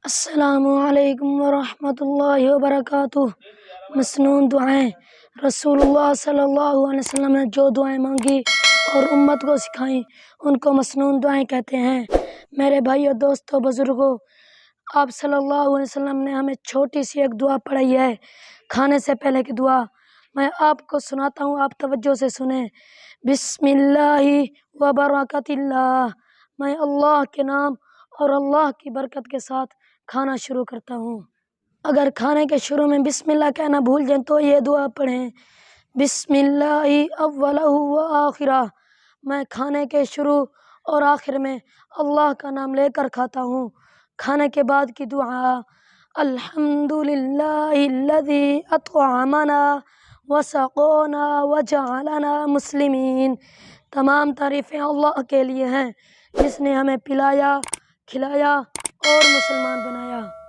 السلام علیکم ورحمۃ اللہ وبرکاتہ۔ مسنون دعائیں۔ رسول اللہ صلی اللہ علیہ وسلم نے جو دعائیں مانگی اور امت کو سکھائیں ان کو مسنون دعائیں کہتے ہیں۔ میرے بھائیو، دوستو، بزرگوں، آپ صلی اللہ علیہ وسلم نے ہمیں چھوٹی سی ایک دعا پڑھائی ہے، کھانے سے پہلے کی دعا۔ میں آپ کو سناتا ہوں، آپ توجہ سے سنیں۔ بسم اللہ وبرکات اللہ۔ میں اللہ کے نام اور اللہ کی برکت کے ساتھ کھانا شروع کرتا ہوں۔ اگر کھانے کے شروع میں بسم اللہ کہنا بھول جائیں تو یہ دعا پڑھیں، بسم اللہ اولہ و آخرہ۔ میں کھانے کے شروع اور آخر میں اللہ کا نام لے کر کھاتا ہوں۔ کھانے کے بعد کی دعا، الحمدللہ الذی اطعمنا وسقانا وجعلنا مسلمین۔ تمام تعریفیں اللہ کے لیے ہیں جس نے ہمیں پلایا، کھلایا اور مسلمان بنایا۔